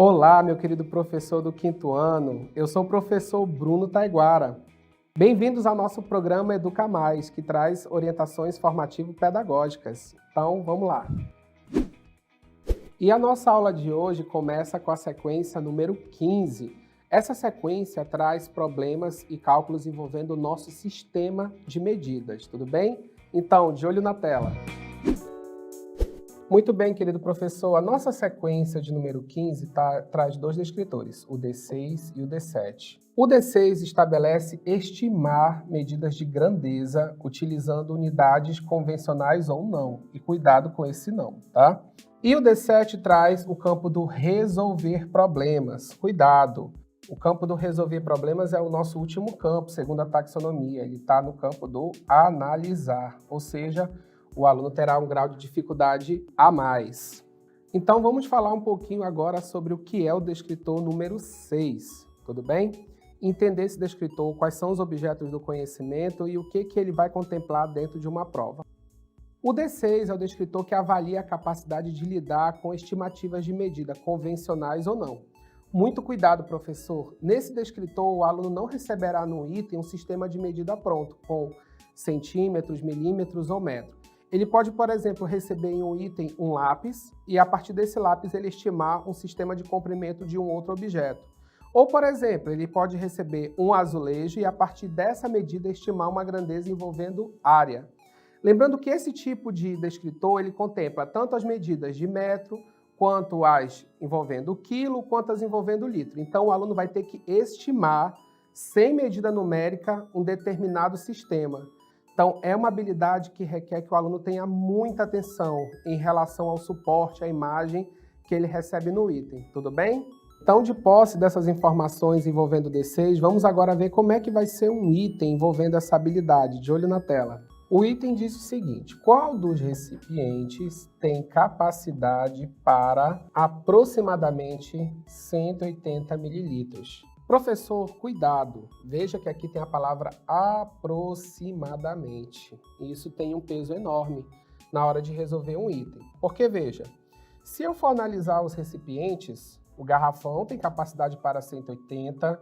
Olá, meu querido professor do quinto ano. Eu sou o professor Bruno Taiguara. Bem-vindos ao nosso programa Educa Mais, que traz orientações formativo-pedagógicas. Então, vamos lá. E a nossa aula de hoje começa com a sequência número 15. Essa sequência traz problemas e cálculos envolvendo o nosso sistema de medidas, tudo bem? Então, de olho na tela. Muito bem, querido professor, a nossa sequência de número 15 traz dois descritores, o D6 e o D7. O D6 estabelece estimar medidas de grandeza utilizando unidades convencionais ou não, e cuidado com esse não, tá? E o D7 traz o campo do resolver problemas, cuidado. O campo do resolver problemas é o nosso último campo, segundo a taxonomia, ele está no campo do analisar, ou seja, o aluno terá um grau de dificuldade a mais. Então, vamos falar um pouquinho agora sobre o que é o descritor número 6, tudo bem? Entender esse descritor, quais são os objetos do conhecimento e o que ele vai contemplar dentro de uma prova. O D6 é o descritor que avalia a capacidade de lidar com estimativas de medida, convencionais ou não. Muito cuidado, professor. Nesse descritor, o aluno não receberá no item um sistema de medida pronto, com centímetros, milímetros ou metro. Ele pode, por exemplo, receber em um item um lápis e, a partir desse lápis, ele estimar um sistema de comprimento de um outro objeto. Ou, por exemplo, ele pode receber um azulejo e, a partir dessa medida, estimar uma grandeza envolvendo área. Lembrando que esse tipo de descritor, ele contempla tanto as medidas de metro, quanto as envolvendo quilo, quanto as envolvendo litro. Então, o aluno vai ter que estimar, sem medida numérica, um determinado sistema. Então, é uma habilidade que requer que o aluno tenha muita atenção em relação ao suporte, à imagem que ele recebe no item, tudo bem? Então, de posse dessas informações envolvendo o D6, vamos agora ver como é que vai ser um item envolvendo essa habilidade, de olho na tela. O item diz o seguinte: qual dos recipientes tem capacidade para aproximadamente 180 mililitros? Professor, cuidado, veja que aqui tem a palavra aproximadamente. E isso tem um peso enorme na hora de resolver um item. Porque, veja, se eu for analisar os recipientes, o garrafão tem capacidade para 180,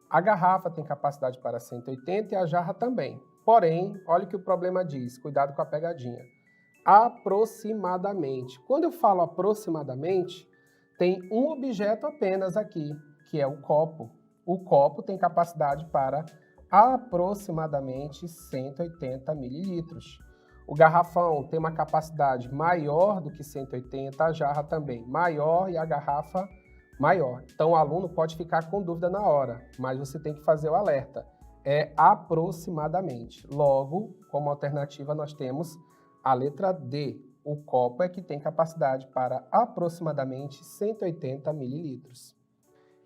a garrafa tem capacidade para 180 e a jarra também. Porém, olha o que o problema diz, cuidado com a pegadinha. Aproximadamente. Quando eu falo aproximadamente, tem um objeto apenas aqui, que é o copo. O copo tem capacidade para aproximadamente 180 mililitros. O garrafão tem uma capacidade maior do que 180, a jarra também maior e a garrafa maior. Então, o aluno pode ficar com dúvida na hora, mas você tem que fazer o alerta. É aproximadamente. Logo, como alternativa, nós temos a letra D. O copo é que tem capacidade para aproximadamente 180 mililitros.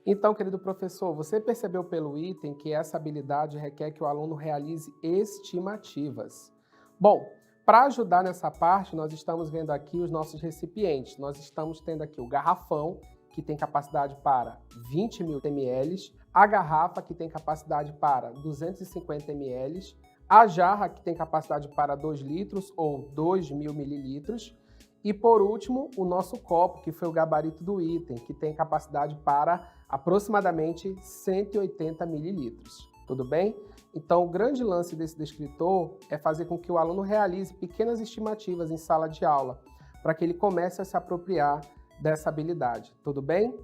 Então, querido professor, você percebeu pelo item que essa habilidade requer que o aluno realize estimativas. Bom, para ajudar nessa parte, nós estamos vendo aqui os nossos recipientes. Nós estamos tendo aqui o garrafão, que tem capacidade para 20 mil ml, a garrafa, que tem capacidade para 250 ml, a jarra, que tem capacidade para 2 litros ou 2.000 mililitros, e, por último, o nosso copo, que foi o gabarito do item, que tem capacidade para aproximadamente 180 mililitros. Tudo bem? Então, o grande lance desse descritor é fazer com que o aluno realize pequenas estimativas em sala de aula, para que ele comece a se apropriar dessa habilidade. Tudo bem?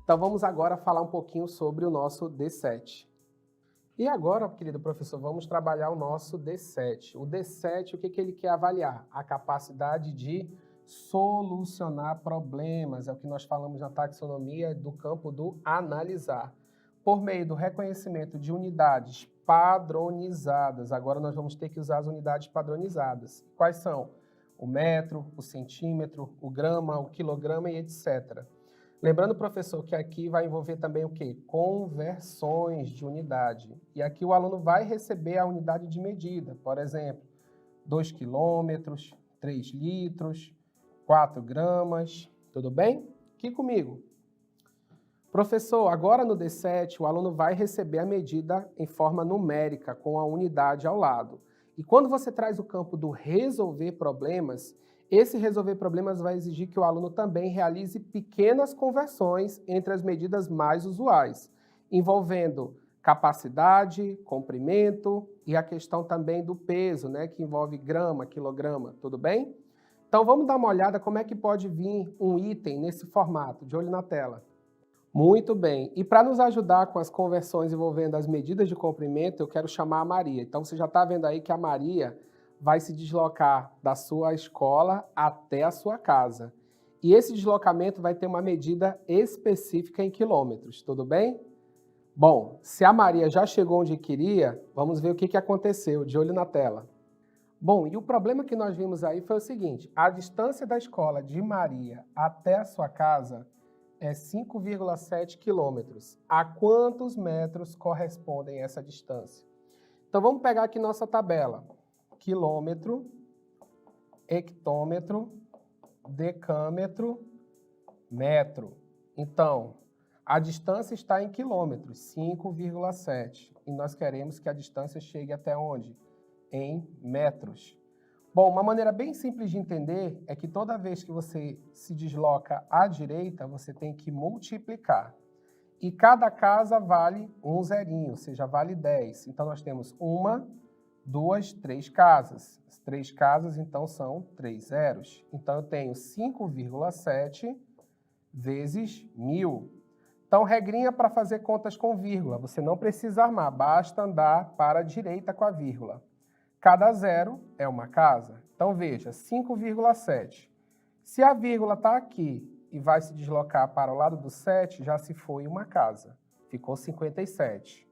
Então, vamos agora falar um pouquinho sobre o nosso D7. E agora, querido professor, vamos trabalhar o nosso D7. O D7, o que ele quer avaliar? A capacidade de solucionar problemas, é o que nós falamos na taxonomia do campo do analisar, por meio do reconhecimento de unidades padronizadas. Agora nós vamos ter que usar as unidades padronizadas. Quais são? O metro, o centímetro, o grama, o quilograma e etc. Lembrando, professor, que aqui vai envolver também o quê? Conversões de unidade. E aqui o aluno vai receber a unidade de medida, por exemplo, 2 quilômetros, 3 litros, 4 gramas, tudo bem? Aqui comigo. Professor, agora no D7, o aluno vai receber a medida em forma numérica, com a unidade ao lado. E quando você traz o campo do resolver problemas, Esse resolver problemas vai exigir que o aluno também realize pequenas conversões entre as medidas mais usuais, envolvendo capacidade, comprimento e a questão também do peso, né, que envolve grama, quilograma, tudo bem? Então vamos dar uma olhada como é que pode vir um item nesse formato, de olho na tela. Muito bem, e para nos ajudar com as conversões envolvendo as medidas de comprimento, eu quero chamar a Maria. Então você já está vendo aí que a Maria vai se deslocar da sua escola até a sua casa. E esse deslocamento vai ter uma medida específica em quilômetros, tudo bem? Bom, se a Maria já chegou onde queria, vamos ver o que aconteceu, de olho na tela. Bom, e o problema que nós vimos aí foi o seguinte, a distância da escola de Maria até a sua casa é 5,7 quilômetros. A quantos metros correspondem essa distância? Então vamos pegar aqui nossa tabela. Quilômetro, hectômetro, decâmetro, metro. Então, a distância está em quilômetros, 5,7. E nós queremos que a distância chegue até onde? Em metros. Bom, uma maneira bem simples de entender é que toda vez que você se desloca à direita, você tem que multiplicar. E cada casa vale um zerinho, ou seja, vale 10. Então, nós temos 1, 2, 3 casas. As 3 casas, então, são 3 zeros. Então, eu tenho 5,7 vezes 1.000. Então, regrinha para fazer contas com vírgula. Você não precisa armar, basta andar para a direita com a vírgula. Cada zero é uma casa. Então, veja, 5,7. Se a vírgula está aqui e vai se deslocar para o lado do 7, já se foi uma casa. Ficou 57.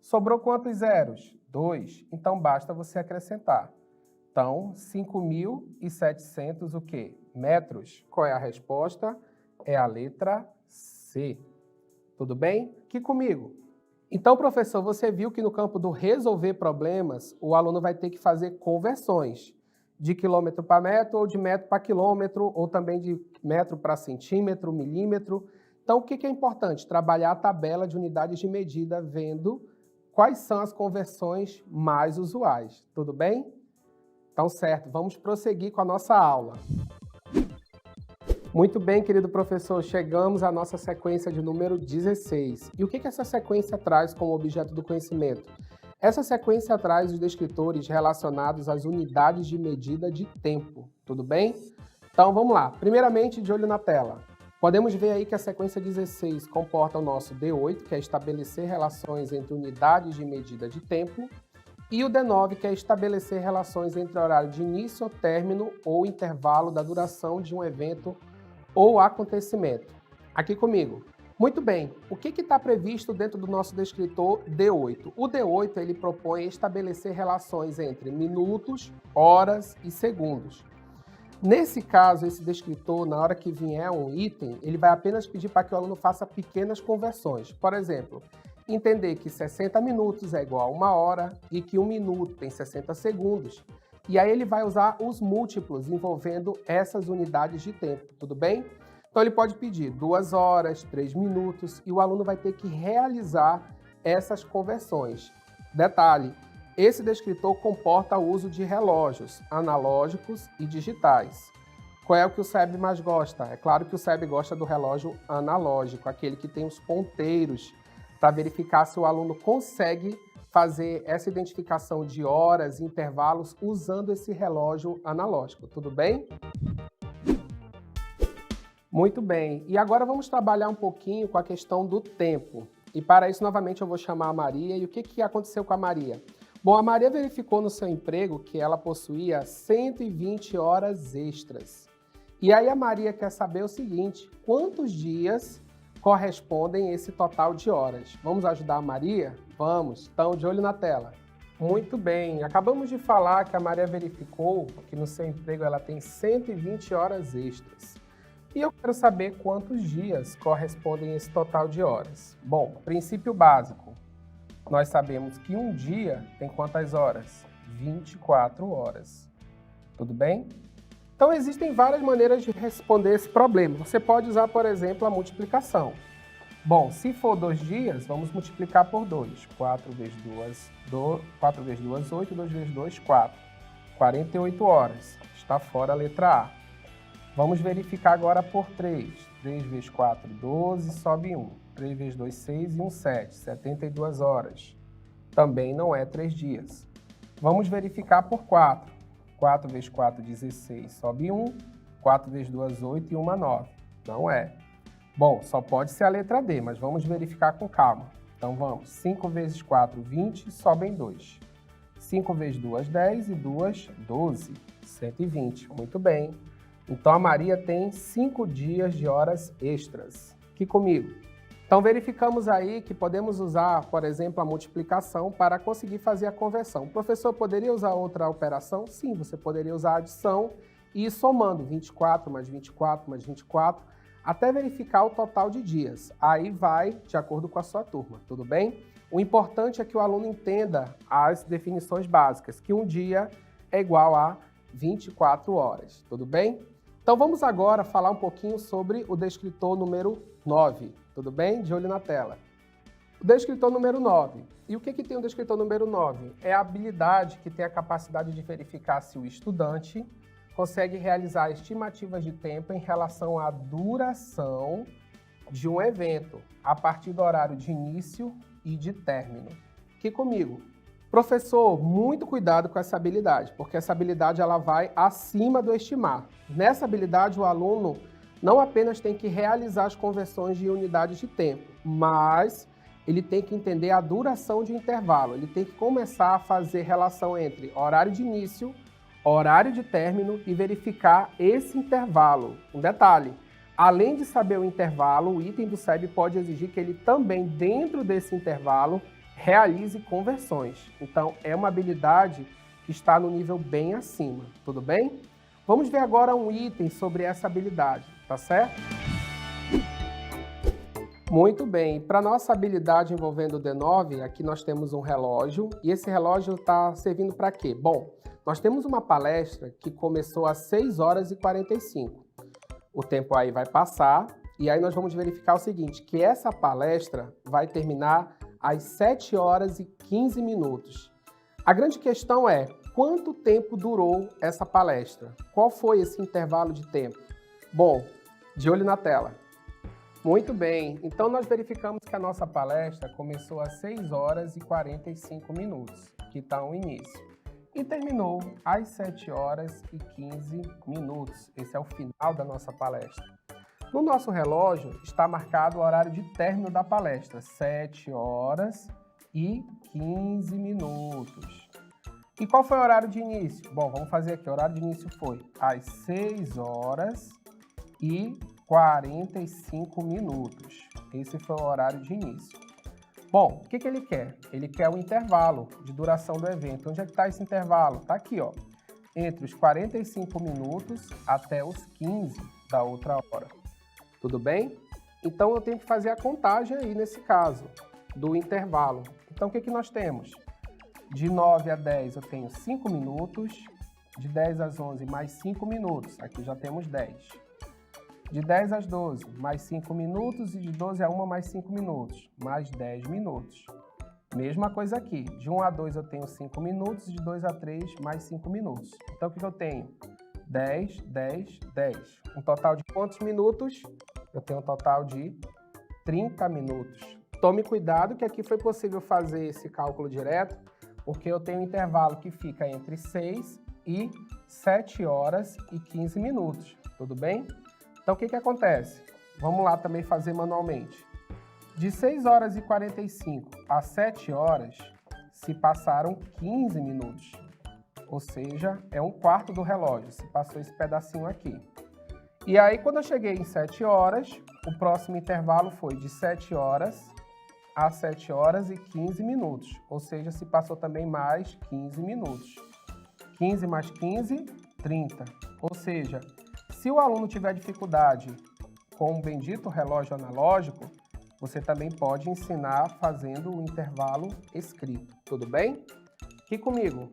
Sobrou quantos zeros? 2. Então, basta você acrescentar. Então, 5.700 o quê? Metros. Qual é a resposta? É a letra C. Tudo bem? Aqui comigo. Então, professor, você viu que no campo do resolver problemas, o aluno vai ter que fazer conversões de quilômetro para metro, ou de metro para quilômetro, ou também de metro para centímetro, milímetro. Então, o que é importante? Trabalhar a tabela de unidades de medida, vendo quais são as conversões mais usuais. Tudo bem? Então, certo, vamos prosseguir com a nossa aula. Muito bem, querido professor, chegamos à nossa sequência de número 16. E o que essa sequência traz como objeto do conhecimento? Essa sequência traz os descritores relacionados às unidades de medida de tempo, tudo bem? Então, vamos lá. Primeiramente, de olho na tela. Podemos ver aí que a sequência 16 comporta o nosso D8, que é estabelecer relações entre unidades de medida de tempo, e o D9, que é estabelecer relações entre horário de início, término ou intervalo da duração de um evento ou acontecimento. Aqui comigo. Muito bem, o que está previsto dentro do nosso descritor D8? O D8 ele propõe estabelecer relações entre minutos, horas e segundos. Nesse caso, esse descritor, na hora que vier um item, ele vai apenas pedir para que o aluno faça pequenas conversões. Por exemplo, entender que 60 minutos é igual a 1 hora e que 1 minuto tem 60 segundos. E aí ele vai usar os múltiplos envolvendo essas unidades de tempo, tudo bem? Então ele pode pedir 2 horas, 3 minutos e o aluno vai ter que realizar essas conversões. Detalhe, esse descritor comporta o uso de relógios analógicos e digitais. Qual é o que o SEB mais gosta? É claro que o SEB gosta do relógio analógico, aquele que tem os ponteiros para verificar se o aluno consegue fazer essa identificação de horas e intervalos usando esse relógio analógico, tudo bem? Muito bem, e agora vamos trabalhar um pouquinho com a questão do tempo. E para isso, novamente, eu vou chamar a Maria. E o que aconteceu com a Maria? Bom, a Maria verificou no seu emprego que ela possuía 120 horas extras. E aí a Maria quer saber o seguinte, quantos dias correspondem esse total de horas? Vamos ajudar a Maria? Vamos, então de olho na tela. Muito bem, acabamos de falar que a Maria verificou que no seu emprego ela tem 120 horas extras. E eu quero saber quantos dias correspondem a esse total de horas. Bom, princípio básico. Nós sabemos que um dia tem quantas horas? 24 horas. Tudo bem? Então existem várias maneiras de responder esse problema. Você pode usar, por exemplo, a multiplicação. Bom, se for 2 dias, vamos multiplicar por 2. 4 vezes 2, 8, 2 vezes 2, 4. 48 horas. Está fora a letra A. Vamos verificar agora por 3. 3 vezes 4, 12, sobe 1. 3 vezes 2, 6 e 1, 7. 72 horas. Também não é 3 dias. Vamos verificar por 4. 4 vezes 4, 16, sobe 1. 4 vezes 2, 8 e 1, 9. Não é. Bom, só pode ser a letra D, mas vamos verificar com calma. Então vamos. 5 vezes 4, 20, sobem 2. 5 vezes 2, 10 e 2, 12. 120. Muito bem. Então a Maria tem 5 dias de horas extras. Aqui comigo. Então verificamos aí que podemos usar, por exemplo, a multiplicação para conseguir fazer a conversão. O professor poderia usar outra operação? Sim, você poderia usar a adição e ir somando 24 mais 24 mais 24, até verificar o total de dias. Aí vai de acordo com a sua turma, tudo bem? O importante é que o aluno entenda as definições básicas, que um dia é igual a 24 horas, tudo bem? Então vamos agora falar um pouquinho sobre o descritor número 9, tudo bem? De olho na tela. O descritor número 9. E o que tem o descritor número 9? É a habilidade que tem a capacidade de verificar se o estudante consegue realizar estimativas de tempo em relação à duração de um evento, a partir do horário de início e de término. Aqui comigo. Professor, muito cuidado com essa habilidade, porque essa habilidade ela vai acima do estimar. Nessa habilidade, o aluno não apenas tem que realizar as conversões de unidades de tempo, mas ele tem que entender a duração de intervalo. Ele tem que começar a fazer relação entre horário de início, horário de término e verificar esse intervalo. Um detalhe, além de saber o intervalo, o item do SEB pode exigir que ele também, dentro desse intervalo, realize conversões. Então, é uma habilidade que está no nível bem acima, tudo bem? Vamos ver agora um item sobre essa habilidade, tá certo? Muito bem, para nossa habilidade envolvendo o D9, aqui nós temos um relógio, e esse relógio está servindo para quê? Bom, nós temos uma palestra que começou às 6 horas e 45. O tempo aí vai passar, e aí nós vamos verificar o seguinte, que essa palestra vai terminar às 7 horas e 15 minutos. A grande questão é, quanto tempo durou essa palestra? Qual foi esse intervalo de tempo? Bom, de olho na tela. Muito bem, então nós verificamos que a nossa palestra começou às 6 horas e 45 minutos, que está o início, e terminou às 7 horas e 15 minutos. Esse é o final da nossa palestra. No nosso relógio está marcado o horário de término da palestra, 7 horas e 15 minutos. E qual foi o horário de início? Bom, vamos fazer aqui. O horário de início foi às 6 horas e 45 minutos. Esse foi o horário de início. Bom, o que ele quer? Ele quer o intervalo de duração do evento. Onde é que está esse intervalo? Está aqui, ó, entre os 45 minutos até os 15 da outra hora. Tudo bem? Então, eu tenho que fazer a contagem aí, nesse caso, do intervalo. Então, o que nós temos? De 9 a 10 eu tenho 5 minutos, de 10 às 11 mais 5 minutos, aqui já temos 10. De 10 às 12 mais 5 minutos e de 12 a 1 mais 5 minutos, mais 10 minutos. Mesma coisa aqui, de 1 a 2 eu tenho 5 minutos e de 2 a 3 mais 5 minutos. Então, o que eu tenho? 10, 10, 10. Um total de quantos minutos? Eu tenho um total de 30 minutos. Tome cuidado que aqui foi possível fazer esse cálculo direto, porque eu tenho um intervalo que fica entre 6 e 7 horas e 15 minutos. Tudo bem? Então, o que acontece? Vamos lá também fazer manualmente. De 6 horas e 45 a 7 horas, se passaram 15 minutos. Ou seja, é um quarto do relógio, se passou esse pedacinho aqui. E aí, quando eu cheguei em 7 horas, o próximo intervalo foi de 7 horas a 7 horas e 15 minutos. Ou seja, se passou também mais 15 minutos. 15 mais 15, 30. Ou seja, se o aluno tiver dificuldade com o bendito relógio analógico, você também pode ensinar fazendo o intervalo escrito. Tudo bem? Aqui comigo.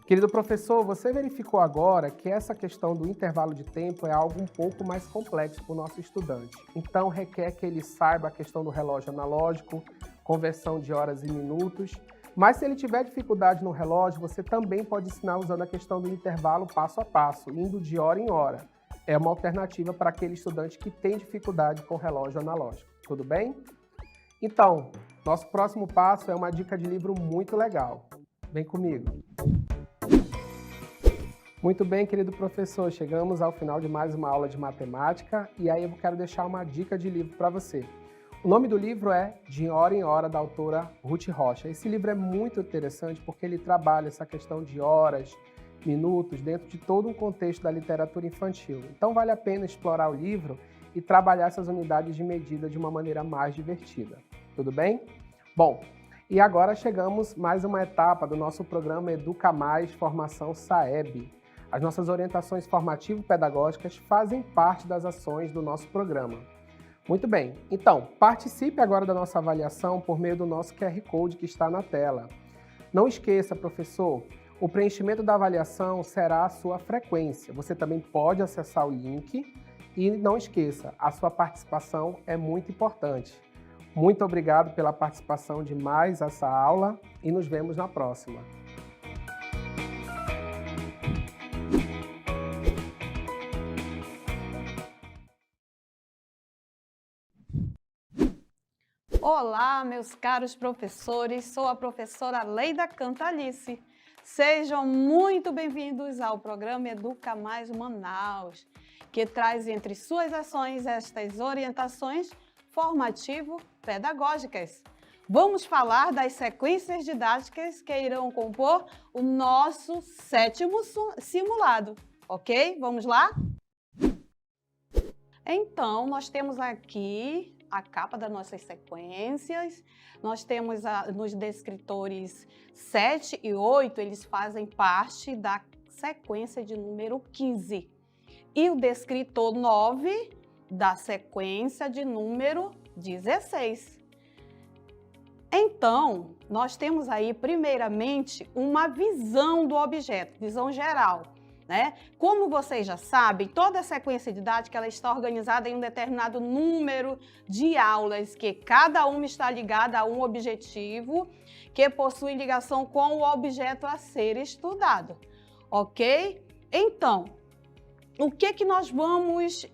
Querido professor, você verificou agora que essa questão do intervalo de tempo é algo um pouco mais complexo para o nosso estudante. Então, requer que ele saiba a questão do relógio analógico, conversão de horas e minutos. Mas se ele tiver dificuldade no relógio, você também pode ensinar usando a questão do intervalo passo a passo, indo de hora em hora. é uma alternativa para aquele estudante que tem dificuldade com relógio analógico. Tudo bem? Então, nosso próximo passo é uma dica de livro muito legal. Vem comigo. Muito bem, querido professor, chegamos ao final de mais uma aula de matemática e aí eu quero deixar uma dica de livro para você. O nome do livro é De Hora em Hora, da autora Ruth Rocha. Esse livro é muito interessante porque ele trabalha essa questão de horas, minutos, dentro de todo um contexto da literatura infantil. Então vale a pena explorar o livro e trabalhar essas unidades de medida de uma maneira mais divertida. Tudo bem? Bom, e agora chegamos mais uma etapa do nosso programa Educa Mais Formação SAEB. As nossas orientações formativo-pedagógicas fazem parte das ações do nosso programa. Muito bem, então participe agora da nossa avaliação por meio do nosso QR Code que está na tela. Não esqueça, professor, o preenchimento da avaliação será a sua frequência. Você também pode acessar o link e não esqueça, a sua participação é muito importante. Muito obrigado pela participação de mais essa aula e nos vemos na próxima. Olá, meus caros professores, sou a professora Leida Cantalice. Sejam muito bem-vindos ao programa Educa Mais Manaus, que traz entre suas ações estas orientações formativo-pedagógicas. Vamos falar das sequências didáticas que irão compor o nosso 7º simulado, ok? Vamos lá? Então, nós temos aqui a capa das nossas sequências, nós temos nos descritores 7 e 8, eles fazem parte da sequência de número 15. E o descritor 9 da sequência de número 16. Então, nós temos aí, primeiramente, uma visão do objeto, visão geral. Né? Como vocês já sabem, toda a sequência didática ela está organizada em um determinado número de aulas, que cada uma está ligada a um objetivo que possui ligação com o objeto a ser estudado, ok? Então, o que nós vamos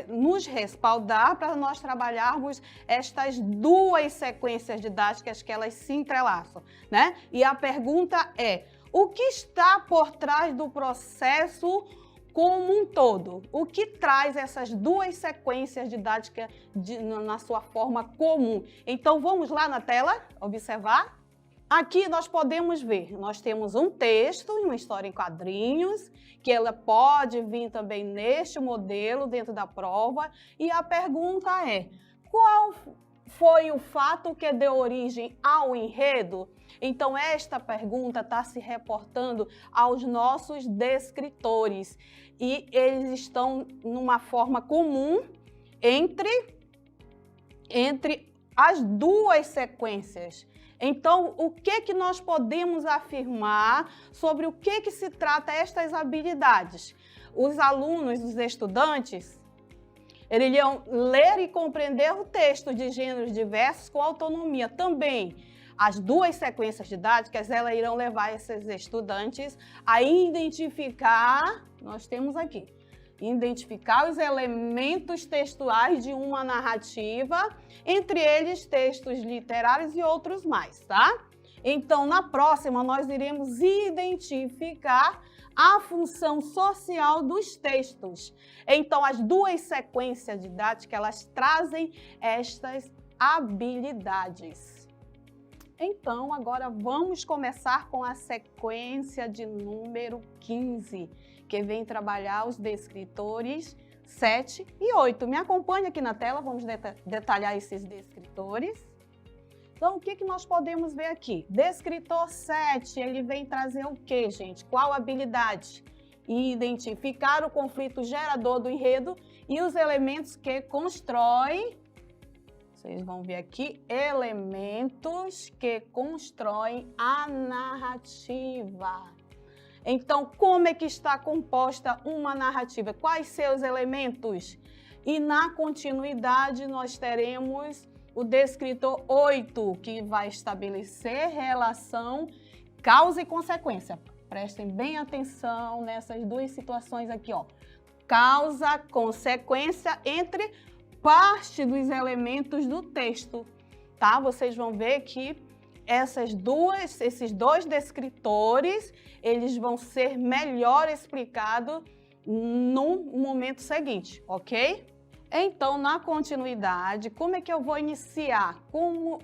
nos respaldar para nós trabalharmos estas duas sequências didáticas que elas se entrelaçam, né? E a pergunta é: o que está por trás do processo como um todo? O que traz essas duas sequências didáticas na sua forma comum? Então, vamos lá na tela observar? Aqui nós podemos ver, nós temos um texto, uma história em quadrinhos, que ela pode vir também neste modelo dentro da prova. E a pergunta é: qual foi o fato que deu origem ao enredo? Então, esta pergunta está se reportando aos nossos descritores e eles estão numa forma comum entre as duas sequências. Então, o que nós podemos afirmar sobre o que se trata estas habilidades? Os alunos, os estudantes, eles iriam ler e compreender o texto de gêneros diversos com autonomia. Também, as duas sequências didáticas, elas irão levar esses estudantes a identificar, nós temos aqui, identificar os elementos textuais de uma narrativa, entre eles textos literários e outros mais, tá? Então, na próxima, nós iremos identificar a função social dos textos. Então, as duas sequências didáticas, elas trazem estas habilidades. Então, agora vamos começar com a sequência de número 15, que vem trabalhar os descritores 7 e 8. Me acompanhe aqui na tela, vamos detalhar esses descritores. Então, o que nós podemos ver aqui? Descritor 7, ele vem trazer o quê, gente? Qual habilidade? Identificar o conflito gerador do enredo e os elementos que constroem. Vocês vão ver aqui, elementos que constroem a narrativa. Então, como é que está composta uma narrativa? Quais seus elementos? E na continuidade, nós teremos o descritor 8, que vai estabelecer relação, causa e consequência. Prestem bem atenção nessas duas situações aqui, ó. causa, consequência entre parte dos elementos do texto, tá? Vocês vão ver que esses dois descritores, eles vão ser melhor explicados no momento seguinte, ok? Então, na continuidade, como é que eu vou iniciar? Como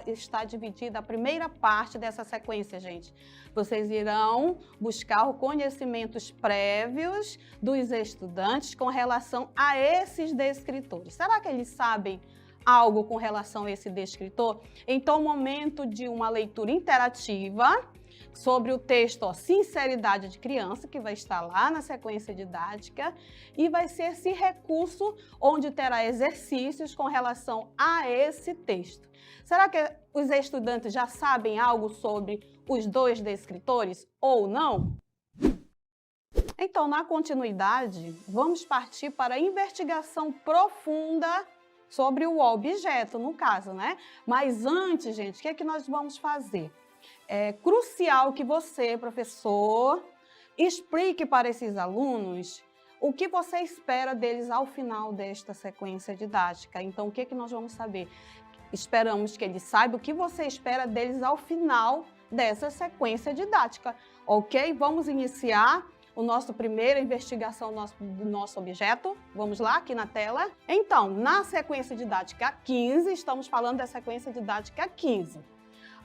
está dividida a primeira parte dessa sequência, gente? Vocês irão buscar os conhecimentos prévios dos estudantes com relação a esses descritores. Será que eles sabem algo com relação a esse descritor? Então, momento de uma leitura interativa sobre o texto Sinceridade de Criança, que vai estar lá na sequência didática, e vai ser esse recurso onde terá exercícios com relação a esse texto. Será que os estudantes já sabem algo sobre os dois descritores ou não? Então, na continuidade, vamos partir para a investigação profunda sobre o objeto, no caso, né? Mas antes, gente, o que é que nós vamos fazer? É crucial que você, professor, explique para esses alunos o que você espera deles ao final desta sequência didática. Então, o que é que nós vamos saber? Esperamos que eles saibam o que você espera deles ao final dessa sequência didática, ok? Vamos iniciar o nosso primeira investigação do nosso objeto. Vamos lá, aqui na tela. Então, na sequência didática 15, estamos falando da sequência didática 15.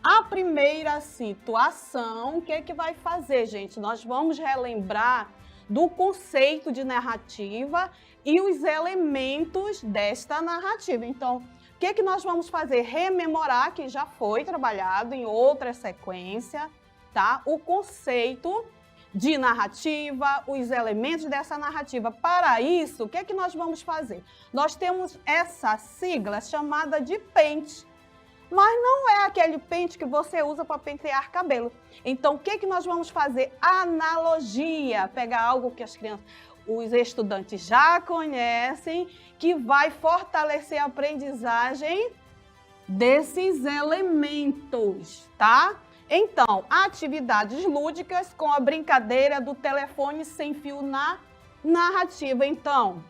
A primeira situação, o que é que vai fazer, gente? Nós vamos relembrar do conceito de narrativa e os elementos desta narrativa. Então, o que é que nós vamos fazer? Rememorar, que já foi trabalhado em outra sequência, tá? O conceito de narrativa, os elementos dessa narrativa. Para isso, o que é que nós vamos fazer? Nós temos essa sigla chamada de pente, mas não é aquele pente que você usa para pentear cabelo. Então, o que é que nós vamos fazer? Analogia, pegar algo que os estudantes já conhecem, que vai fortalecer a aprendizagem desses elementos, tá? Então, atividades lúdicas com a brincadeira do telefone sem fio na narrativa. Então,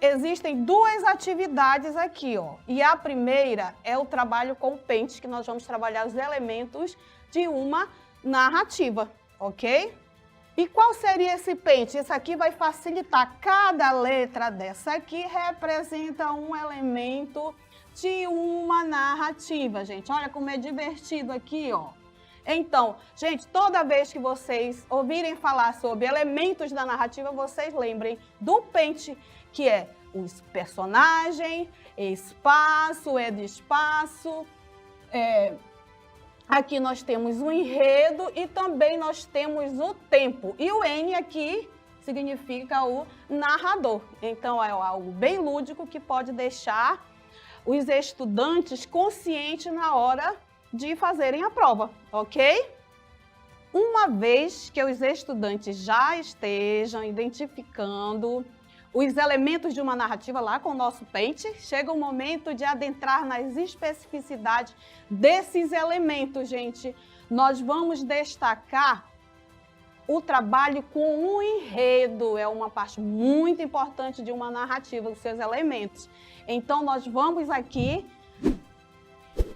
existem duas atividades aqui, ó. E a primeira é o trabalho com o pente, que nós vamos trabalhar os elementos de uma narrativa, ok? E qual seria esse pente? Isso aqui vai facilitar. Cada letra dessa aqui representa um elemento de uma narrativa, gente. Olha como é divertido aqui, ó. Então, gente, toda vez que vocês ouvirem falar sobre elementos da narrativa, vocês lembrem do pente, que é os personagens, espaço, de espaço. Aqui nós temos o enredo e também nós temos o tempo. E o N aqui significa o narrador. Então, é algo bem lúdico que pode deixar os estudantes conscientes na hora de fazerem a prova, ok? Uma vez que os estudantes já estejam identificando os elementos de uma narrativa lá com o nosso pente, chega o momento de adentrar nas especificidades desses elementos, gente. Nós vamos destacar o trabalho com o enredo, é uma parte muito importante de uma narrativa, os seus elementos. Então, nós vamos aqui.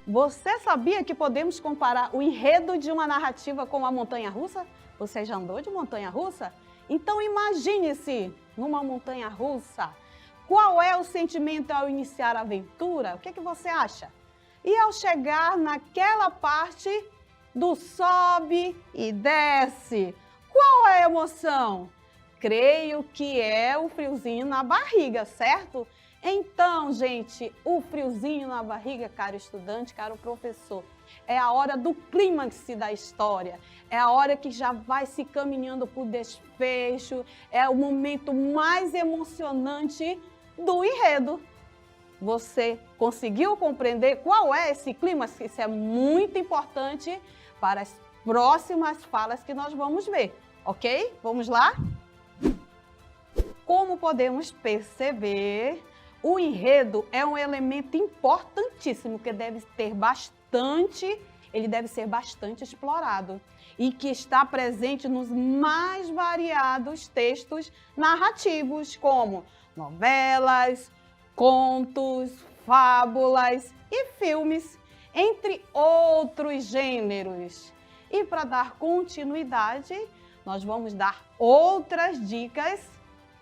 Você sabia que podemos comparar o enredo de uma narrativa com uma montanha-russa? Você já andou de montanha-russa? Então, imagine-se numa montanha-russa. Qual é o sentimento ao iniciar a aventura? O que você acha? E ao chegar naquela parte do sobe e desce, qual é a emoção? Creio que é o friozinho na barriga, certo? Então, gente, o friozinho na barriga, caro estudante, caro professor, é a hora do clímax da história, é a hora que já vai se caminhando para o desfecho, é o momento mais emocionante do enredo. Você conseguiu compreender qual é esse clímax? Isso é muito importante para as próximas falas que nós vamos ver, ok? Vamos lá? Como podemos perceber, o enredo é um elemento importantíssimo que deve ter bastante ele deve ser bastante explorado e que está presente nos mais variados textos narrativos, como novelas, contos, fábulas e filmes, entre outros gêneros. E para dar continuidade, nós vamos dar outras dicas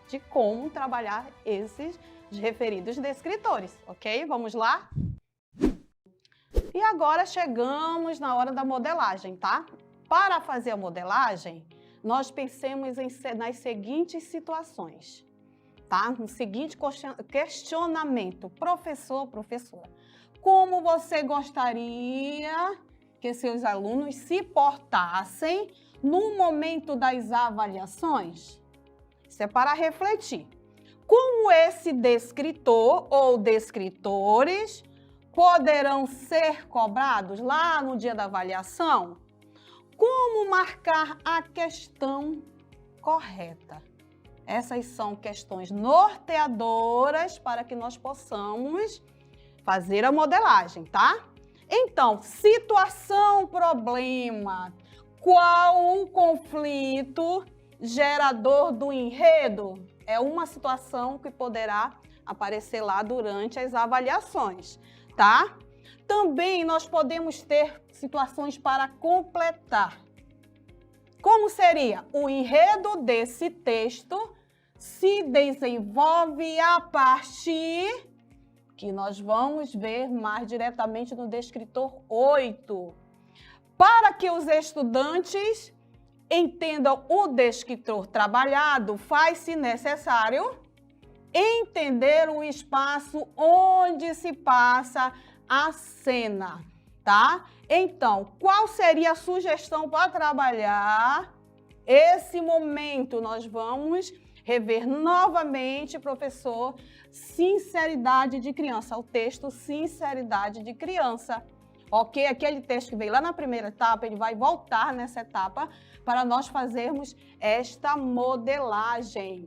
de como trabalhar esses referidos descritores, ok? Vamos lá? E agora chegamos na hora da modelagem, tá? Para fazer a modelagem, nós pensemos nas seguintes situações, tá? No seguinte questionamento, professor, professora, como você gostaria que seus alunos se portassem no momento das avaliações? Isso é para refletir. Como esse descritor ou descritores poderão ser cobrados lá no dia da avaliação? Como marcar a questão correta? Essas são questões norteadoras para que nós possamos fazer a modelagem, tá? Então, situação, problema. Qual o conflito gerador do enredo? É uma situação que poderá aparecer lá durante as avaliações, tá? Também nós podemos ter situações para completar. Como seria? O enredo desse texto se desenvolve a partir, que nós vamos ver mais diretamente no descritor 8. Para que os estudantes entendam o descritor trabalhado, faz-se necessário entender o espaço onde se passa a cena, tá? Então, qual seria a sugestão para trabalhar esse momento? Nós vamos rever novamente, professor, sinceridade de criança, o texto sinceridade de criança. Ok? Aquele texto que veio lá na primeira etapa, ele vai voltar nessa etapa para nós fazermos esta modelagem.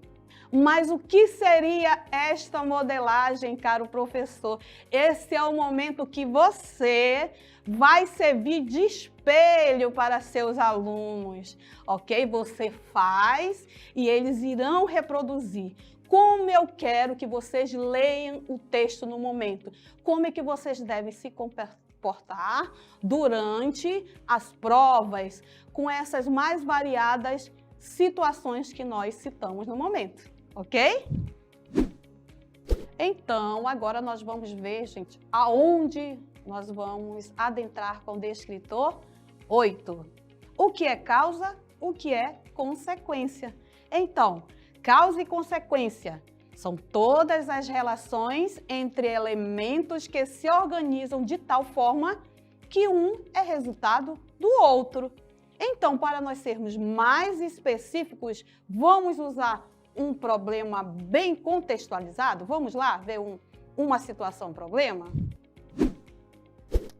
Mas o que seria esta modelagem, caro professor? Esse é o momento que você vai servir de espelho para seus alunos, ok? Você faz e eles irão reproduzir. Como eu quero que vocês leiam o texto no momento? Como é que vocês devem se comportar durante as provas com essas mais variadas situações que nós citamos no momento, ok? Então, agora nós vamos ver, gente, aonde nós vamos adentrar com o descritor 8. O que é causa, o que é consequência. Então, causa e consequência são todas as relações entre elementos que se organizam de tal forma que um é resultado do outro. Então, para nós sermos mais específicos, vamos usar um problema bem contextualizado? Vamos lá ver uma situação problema?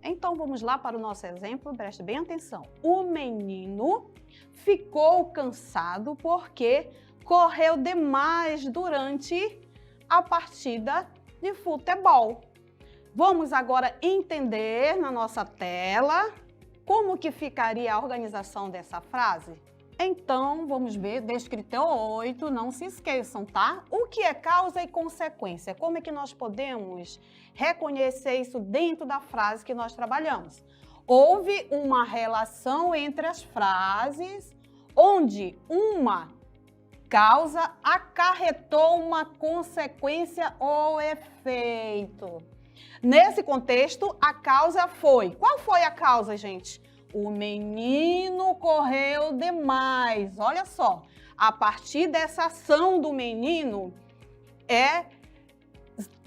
Então, vamos lá para o nosso exemplo, preste bem atenção. O menino ficou cansado porque correu demais durante a partida de futebol. Vamos agora entender na nossa tela como que ficaria a organização dessa frase. Então, vamos ver, descritor 8, não se esqueçam, tá? O que é causa e consequência? Como é que nós podemos reconhecer isso dentro da frase que nós trabalhamos? Houve uma relação entre as frases, onde uma causa acarretou uma consequência ou efeito. Nesse contexto, a causa foi... Qual foi a causa, gente? O menino correu demais. Olha só, a partir dessa ação do menino,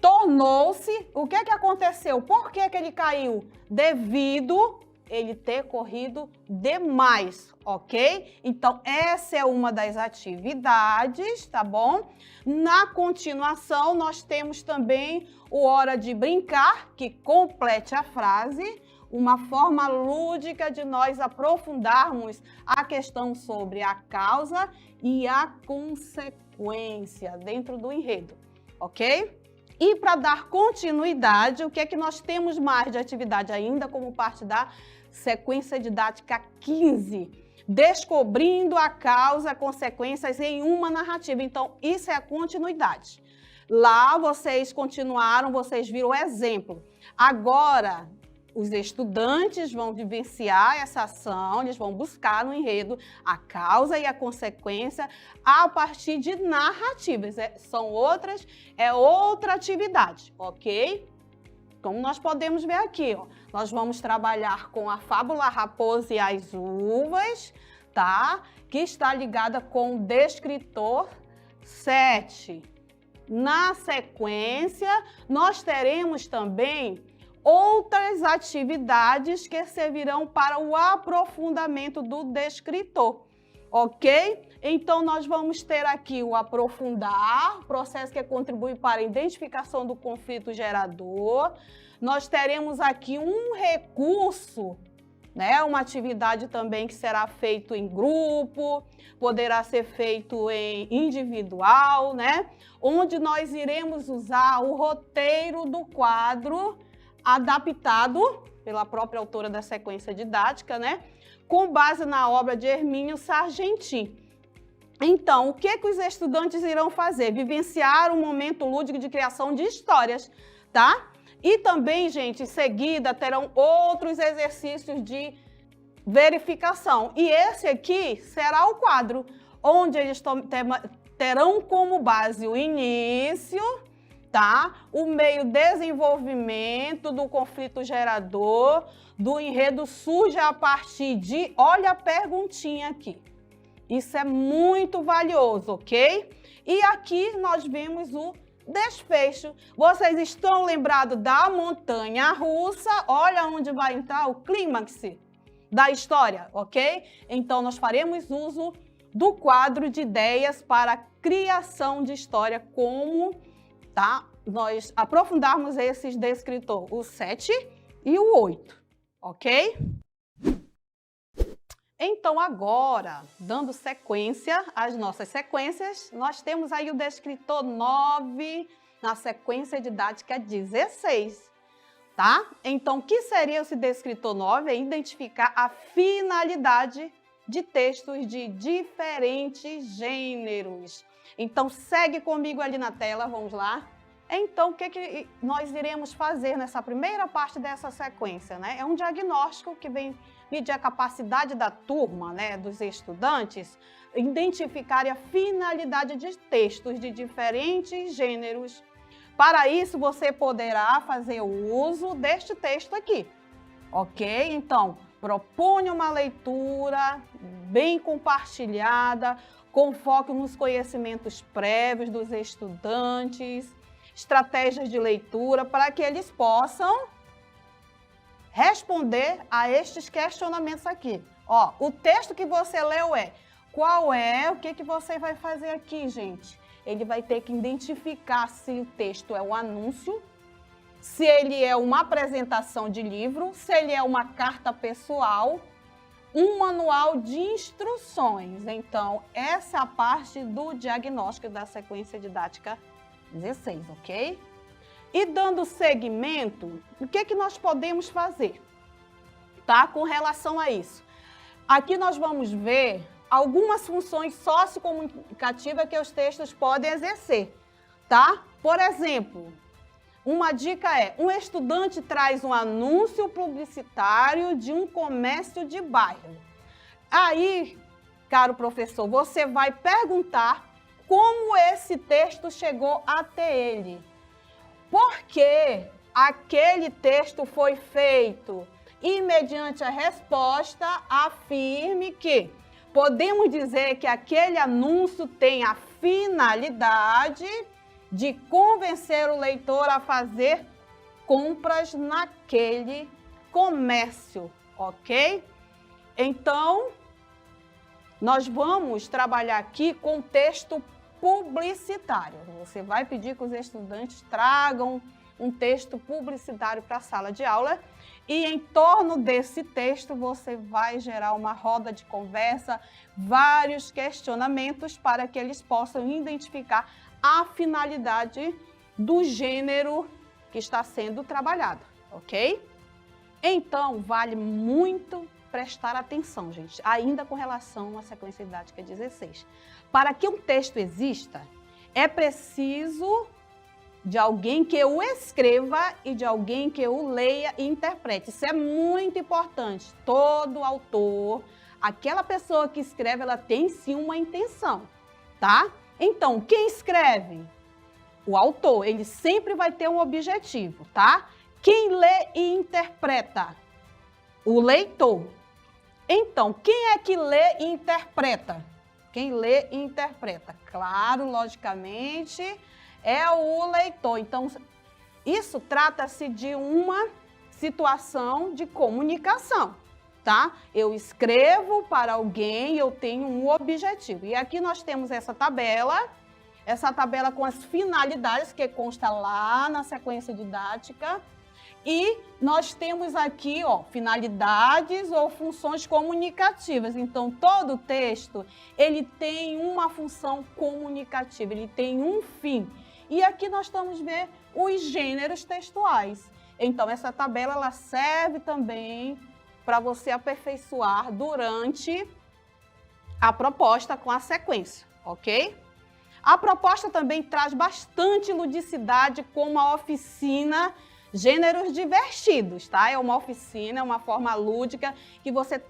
tornou-se... O que aconteceu? Por que ele caiu? Devido ele ter corrido demais, ok? Então, essa é uma das atividades, tá bom? Na continuação, nós temos também o hora de brincar, que complete a frase, uma forma lúdica de nós aprofundarmos a questão sobre a causa e a consequência dentro do enredo, ok? E para dar continuidade, o que é que nós temos mais de atividade ainda como parte da sequência didática 15? Descobrindo a causa e consequências em uma narrativa. Então, isso é a continuidade. Lá vocês continuaram, vocês viram o exemplo. Agora, os estudantes vão vivenciar essa ação, eles vão buscar no enredo a causa e a consequência a partir de narrativas. É outra atividade, ok? Como nós podemos ver aqui, ó, nós vamos trabalhar com a fábula Raposa e as Uvas, tá? Que está ligada com o descritor 7. Na sequência, nós teremos também outras atividades que servirão para o aprofundamento do descritor, ok? Então, nós vamos ter aqui o aprofundar, processo que contribui para a identificação do conflito gerador. Nós teremos aqui um recurso, né? Uma atividade também que será feito em grupo, poderá ser feito em individual, né? Onde nós iremos usar o roteiro do quadro adaptado pela própria autora da sequência didática, né? Com base na obra de Hermínio Sargentin. Então, o que os estudantes irão fazer? Vivenciar um momento lúdico de criação de histórias, tá? E também, gente, em seguida terão outros exercícios de verificação. E esse aqui será o quadro, onde eles terão como base o início, tá? O meio, desenvolvimento do conflito gerador, do enredo surge a partir de, olha a perguntinha aqui. Isso é muito valioso, ok? E aqui nós vemos o desfecho. Vocês estão lembrados da montanha russa? Olha onde vai entrar o clímax da história, ok? Então nós faremos uso do quadro de ideias para a criação de história, como, tá? Nós aprofundarmos esses descritor, o 7 e o 8, ok? Então, agora, dando sequência às nossas sequências, nós temos aí o descritor 9 na sequência didática 16, tá? Então, o que seria esse descritor 9? É identificar a finalidade de textos de diferentes gêneros. Então, segue comigo ali na tela, vamos lá. Então, o que nós iremos fazer nessa primeira parte dessa sequência, né? É um diagnóstico que vem medir a capacidade da turma, né, dos estudantes, identificar a finalidade de textos de diferentes gêneros. Para isso, você poderá fazer o uso deste texto aqui, ok? Então, proponha uma leitura bem compartilhada, com foco nos conhecimentos prévios dos estudantes, estratégias de leitura, para que eles possam responder a estes questionamentos aqui. Ó, o texto que você leu o que você vai fazer aqui, gente? Ele vai ter que identificar se o texto é um anúncio, se ele é uma apresentação de livro, se ele é uma carta pessoal, um manual de instruções. Então, essa é a parte do diagnóstico da sequência didática 16, ok? E dando seguimento, o que nós podemos fazer, tá? Com relação a isso. Aqui nós vamos ver algumas funções sociocomunicativas que os textos podem exercer, tá? Por exemplo, uma dica é, um estudante traz um anúncio publicitário de um comércio de bairro. Aí, caro professor, você vai perguntar como esse texto chegou até ele. Por que aquele texto foi feito? E, mediante a resposta, afirme que podemos dizer que aquele anúncio tem a finalidade de convencer o leitor a fazer compras naquele comércio, ok? Então, nós vamos trabalhar aqui com texto publicitário. Você vai pedir que os estudantes tragam um texto publicitário para a sala de aula e em torno desse texto você vai gerar uma roda de conversa, vários questionamentos para que eles possam identificar a finalidade do gênero que está sendo trabalhado, ok? Então, vale muito prestar atenção, gente, ainda com relação à sequência didática 16. Para que um texto exista, é preciso de alguém que o escreva e de alguém que o leia e interprete. Isso é muito importante. Todo autor, aquela pessoa que escreve, ela tem sim uma intenção, tá? Então, quem escreve? O autor, ele sempre vai ter um objetivo, tá? Quem lê e interpreta? O leitor. Então, quem é que lê e interpreta? Quem lê e interpreta? Claro, logicamente, é o leitor. Então, isso trata-se de uma situação de comunicação, tá? Eu escrevo para alguém, eu tenho um objetivo. E aqui nós temos essa tabela com as finalidades que consta lá na sequência didática. E nós temos aqui, ó, finalidades ou funções comunicativas. Então, todo texto, ele tem uma função comunicativa, ele tem um fim. E aqui nós estamos vendo os gêneros textuais. Então, essa tabela, ela serve também para você aperfeiçoar durante a proposta com a sequência, ok? A proposta também traz bastante ludicidade com uma oficina Gêneros Divertidos, tá? É uma oficina, é uma forma lúdica que você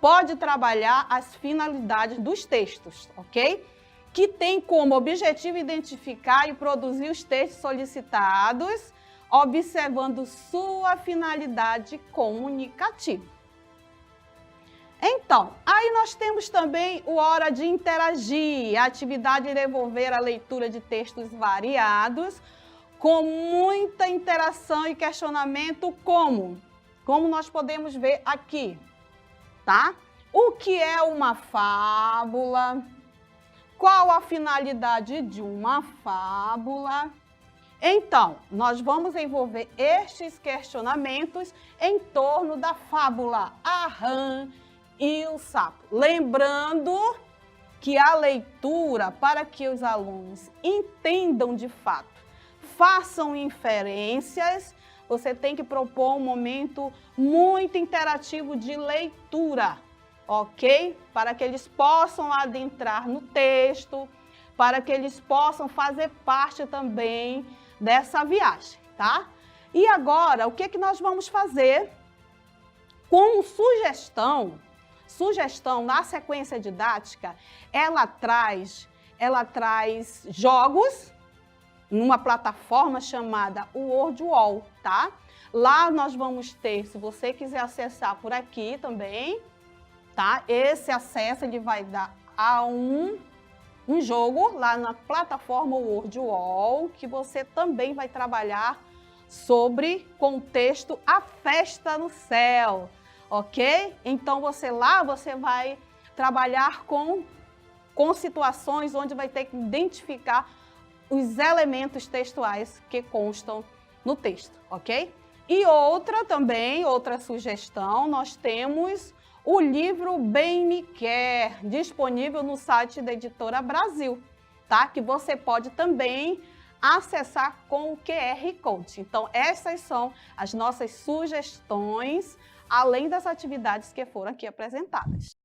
pode trabalhar as finalidades dos textos, ok? Que tem como objetivo identificar e produzir os textos solicitados, observando sua finalidade comunicativa. Então, aí nós temos também o Hora de Interagir, a atividade de desenvolver a leitura de textos variados, com muita interação e questionamento, como nós podemos ver aqui, tá? O que é uma fábula? Qual a finalidade de uma fábula? Então, nós vamos envolver estes questionamentos em torno da fábula A Rã e o Sapo. Lembrando que a leitura, para que os alunos entendam de fato, façam inferências, você tem que propor um momento muito interativo de leitura, ok? Para que eles possam adentrar no texto, para que eles possam fazer parte também dessa viagem, tá? E agora, o que que nós vamos fazer? Com sugestão na sequência didática, ela traz jogos numa plataforma chamada Wordwall, tá? Lá nós vamos ter, se você quiser acessar por aqui também, tá? Esse acesso ele vai dar a um jogo lá na plataforma Wordwall, que você também vai trabalhar sobre contexto A Festa no Céu, ok? Então você vai trabalhar com situações onde vai ter que identificar os elementos textuais que constam no texto, ok? E outra sugestão, nós temos o livro Bem Me Quer, disponível no site da Editora Brasil, tá? Que você pode também acessar com o QR Code. Então, essas são as nossas sugestões, além das atividades que foram aqui apresentadas.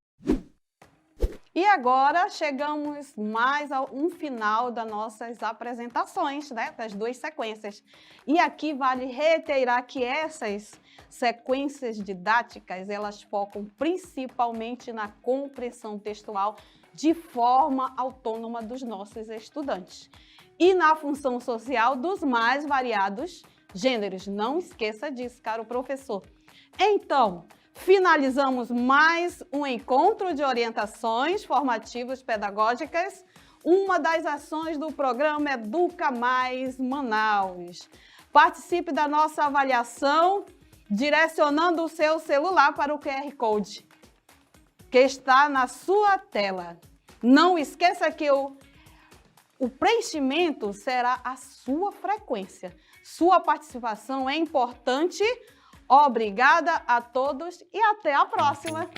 E agora chegamos mais a um final das nossas apresentações, né, das duas sequências. E aqui vale reiterar que essas sequências didáticas, elas focam principalmente na compreensão textual de forma autônoma dos nossos estudantes e na função social dos mais variados gêneros. Não esqueça disso, caro professor. Então, finalizamos mais um encontro de orientações formativas pedagógicas, uma das ações do programa Educa Mais Manaus. Participe da nossa avaliação direcionando o seu celular para o QR Code que está na sua tela. Não esqueça que o preenchimento será a sua frequência. Sua participação é importante. Obrigada a todos e até a próxima!